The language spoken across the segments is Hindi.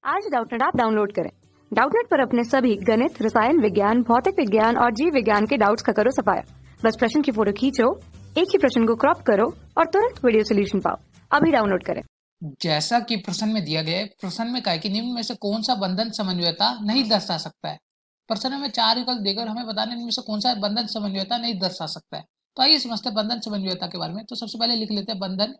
आज डाउटनेट ऐप डाउनलोड करें। डाउटनेट पर अपने सभी गणित, रसायन विज्ञान, भौतिक विज्ञान और जीव विज्ञान के डाउट्स का करो सफाया। बस प्रश्न की फोटो खींचो, एक ही प्रश्न को क्रॉप करो और तुरंत वीडियो सोल्यूशन पाओ। अभी डाउनलोड करें। जैसा कि प्रश्न में दिया गया है, प्रश्न में कहा है कि निम्न में से कौन सा बंधन समन्वयता नहीं दर्शा सकता है। प्रश्न में 4 विकल्प देकर हमें बताना इनमें से कौन सा बंधन समन्वयता नहीं दर्शा सकता है। तो आइए समझते हैं बंधन समन्वयता के बारे में। तो सबसे पहले लिख लेते हैं बंधन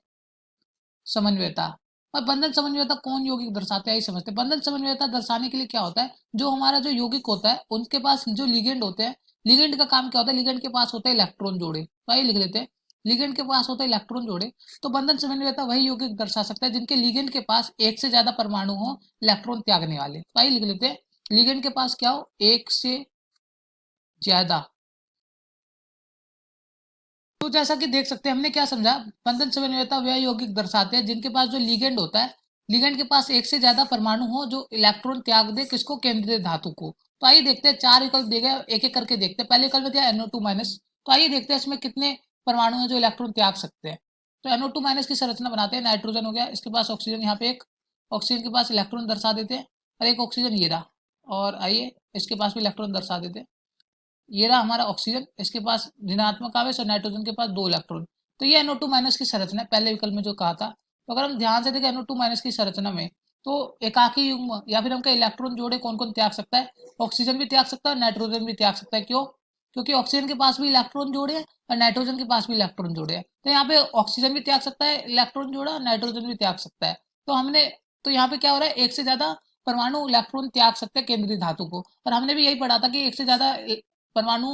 समन्वयता। और बंधन समन्वयता कौन यौगिक दर्शाते हैं ये समझते हैं। बंधन समन्वयता दर्शाने के लिए क्या होता है, जो हमारा जो यौगिक होता है उनके पास जो लिगेंड होते हैं, लिगेंड का काम क्या होता है, लिगेंड के पास होता है इलेक्ट्रॉन जोड़े। तो आइए लिख लेते हैं, लिगेंड के पास होता है इलेक्ट्रॉन जोड़े। तो बंधन समन्वयता वही यौगिक दर्शा सकता है जिनके लिगेंड के पास एक से ज्यादा परमाणु हो इलेक्ट्रॉन त्यागने वाले। तो आइए लिख लेते हैं, लिगेंड के पास क्या हो, एक से ज्यादा। तो जैसा कि देख सकते हैं हमने क्या समझा, बंधन समन्वयता वह यौगिक दर्शाते हैं जिनके पास जो लिगेंड होता है, लिगेंड के पास एक से ज्यादा परमाणु हो जो इलेक्ट्रॉन त्याग दे किसको, केंद्रीय धातु को। तो आइए देखते हैं, 4 विकल्प दिए गए, एक एक करके देखते हैं। पहले विकल्प में दिया NO2 माइनस। तो आइए देखते हैं इसमें कितने परमाणु हैं जो इलेक्ट्रॉन त्याग सकते हैं। तो NO2 माइनस की संरचना बनाते हैं। नाइट्रोजन हो गया, इसके पास ऑक्सीजन, यहाँ पे एक ऑक्सीजन के पास इलेक्ट्रॉन दर्शा देते हैं, और एक ऑक्सीजन ये रहा। और आइए इसके पास भी इलेक्ट्रॉन दर्शा देते हैं, ये रहा हमारा ऑक्सीजन, इसके पास ऋणात्मक आवेश और नाइट्रोजन के पास 2 इलेक्ट्रॉन। तो ये NO2 माइनस की संरचना है, पहले विकल्प में जो कहा था। तो अगर हम ध्यान से देखें NO2 माइनस की संरचना में, तो एकाकी युग्म या फिर हम कहें इलेक्ट्रॉन जोड़े कौन कौन त्याग सकता है, ऑक्सीजन भी त्याग सकता है और नाइट्रोजन भी त्याग सकता है। क्यों? क्योंकि ऑक्सीजन के पास भी इलेक्ट्रॉन जोड़े हैं और नाइट्रोजन के पास भी इलेक्ट्रॉन जोड़े हैं। तो यहाँ पे ऑक्सीजन भी त्याग सकता है इलेक्ट्रॉन जोड़ा, नाइट्रोजन भी त्याग सकता है। तो हमने, तो यहाँ पे क्या हो रहा है, एक से ज्यादा परमाणु इलेक्ट्रॉन त्याग सकते हैं केंद्रीय धातु को। और हमने भी यही पढ़ा था कि एक से ज्यादा परमाणु,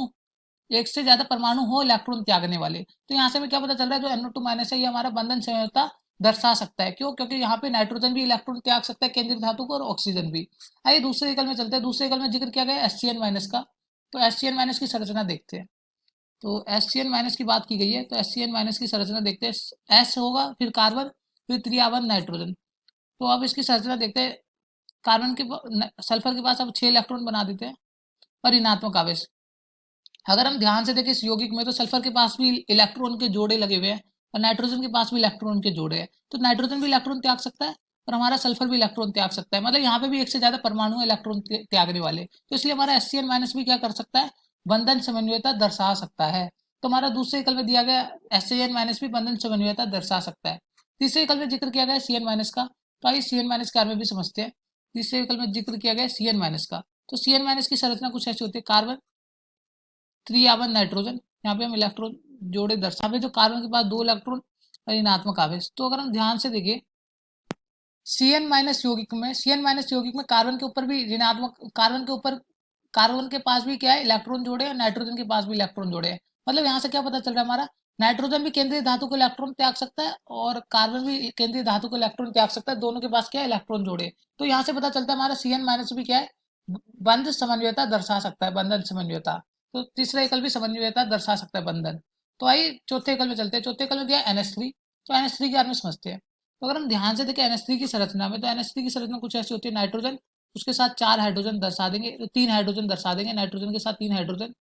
एक से ज्यादा परमाणु हो इलेक्ट्रॉन त्यागने वाले। तो यहाँ से हमें क्या पता चल रहा है, जो NO2 माइनस है ये हमारा बंधन समन्वयता दर्शा सकता है। क्यों? क्योंकि यहाँ पे नाइट्रोजन भी इलेक्ट्रॉन त्याग सकता है केंद्रीय धातु को, और ऑक्सीजन भी। आइए दूसरे विकल्प में चलते हैं। दूसरे विकल्प में जिक्र किया गया HCN माइनस का। तो HCN माइनस की संरचना देखते हैं। तो HCN माइनस की बात की गई है, तो HCN माइनस की संरचना देखते हैं। S होगा, फिर कार्बन, फिर त्रिआवन नाइट्रोजन। तो अब इसकी संरचना देखते हैं। कार्बन के, सल्फर के पास अब 6 इलेक्ट्रॉन बना देते हैं और ऋणात्मक आवेश। अगर हम ध्यान से देखें इस यौगिक में, तो सल्फर के पास भी इलेक्ट्रॉन के जोड़े लगे हुए हैं और नाइट्रोजन के पास भी इलेक्ट्रॉन के जोड़े हैं। तो नाइट्रोजन भी इलेक्ट्रॉन त्याग सकता है और हमारा सल्फर भी इलेक्ट्रॉन त्याग सकता है। मतलब यहाँ पे भी एक से ज्यादा परमाणु इलेक्ट्रॉन त्यागने वाले। तो इसलिए हमारा HCN माइनस भी क्या कर सकता है, बंधन समन्वयता दर्शा सकता है। तो हमारा दूसरे विकल्प में दिया गया HCN माइनस भी बंधन समन्वयता दर्शा सकता है। तीसरे विकल्प में जिक्र किया गया CN माइनस का। तो आइए CN माइनस के बारे में भी समझते हैं। तीसरे विकल्प में जिक्र किया गया CN माइनस का। तो CN माइनस की संरचना कुछ ऐसी होती है, कार्बन, त्रिआवन नाइट्रोजन, यहाँ पे हम इलेक्ट्रॉन जोड़े दर्शा पे, जो कार्बन के पास 2 इलेक्ट्रॉन और ऋणात्मक आवेश। तो अगर हम ध्यान से देखें CN माइनस यौगिक में, CN माइनस यौगिक में कार्बन के ऊपर भी ऋणात्मक, कार्बन के ऊपर, कार्बन के पास भी क्या है, इलेक्ट्रॉन जोड़े हैं, नाइट्रोजन के पास भी इलेक्ट्रॉन जोड़े हैं। मतलब यहाँ से क्या पता चल रहा है, हमारा नाइट्रोजन भी केंद्रीय धातु को इलेक्ट्रॉन त्याग सकता है और कार्बन भी केंद्रीय धातु को इलेक्ट्रॉन त्याग सकता है, दोनों के पास क्या है, इलेक्ट्रॉन जोड़े। तो यहाँ से पता चलता है हमारा CN माइनस भी क्या है, बंध समन्वयता दर्शा सकता है, बंधन समन्वयता। तो तीसरा विकल्प भी समन्वयता दर्शा सकता है, बंधन। तो आइए चौथे विकल्प में चलते हैं। चौथे विकल्प में दिया NH3। तो NH3 के बारे में समझते हैं। तो अगर हम ध्यान से देखें NH3 की संरचना में, तो NH3 की संरचना कुछ ऐसी होती है, नाइट्रोजन, उसके साथ 4 हाइड्रोजन दर्शा देंगे, 3 हाइड्रोजन दर्शा देंगे, नाइट्रोजन के साथ 3 हाइड्रोजन।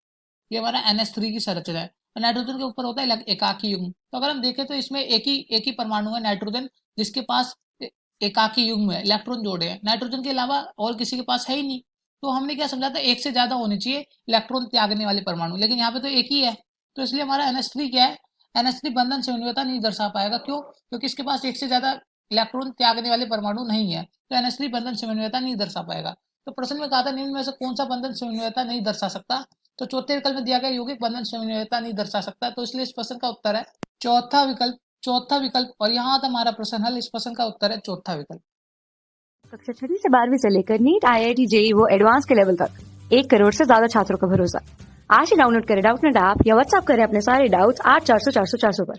ये हमारा NH3 की संरचना है। और नाइट्रोजन के ऊपर होता है एकाकी युग्म। तो अगर हम देखें तो इसमें एक ही परमाणु है नाइट्रोजन, जिसके पास एकाकी युग्म है, इलेक्ट्रॉन जोड़े हैं। नाइट्रोजन के अलावा और किसी के पास है ही नहीं। तो हमने क्या समझा था, एक से ज्यादा होने चाहिए इलेक्ट्रॉन त्यागने वाले परमाणु, लेकिन यहाँ पे तो एक ही है। तो इसलिए हमारा NH3 क्या है, NH3 बंधन समन्वयता नहीं दर्शा पाएगा। क्यों? क्योंकि इसके पास एक से ज्यादा इलेक्ट्रॉन त्यागने वाले परमाणु नहीं है। तो NH3 बंधन समन्वयता नहीं दर्शा पाएगा। तो प्रश्न में कहा था निम्न में से कौन सा बंधन समन्वयता नहीं दर्शा सकता। तो चौथे विकल्प में दिया गया यौगिक बंधन समन्वयता नहीं दर्शा सकता। तो इसलिए इस प्रश्न का उत्तर है चौथा विकल्प, चौथा विकल्प। और यहाँ था हमारा प्रश्न हल। इस प्रश्न का उत्तर है चौथा विकल्प। कक्षा 6 से 12वीं से लेकर नीट, IIT, JEE वो एडवांस के लेवल तक 1 करोड़ से ज्यादा छात्रों का भरोसा। आज ही डाउनलोड करें डाउटनेट ऐप या व्हाट्सएप करें अपने सारे डाउट्स 8400 400 400 पर।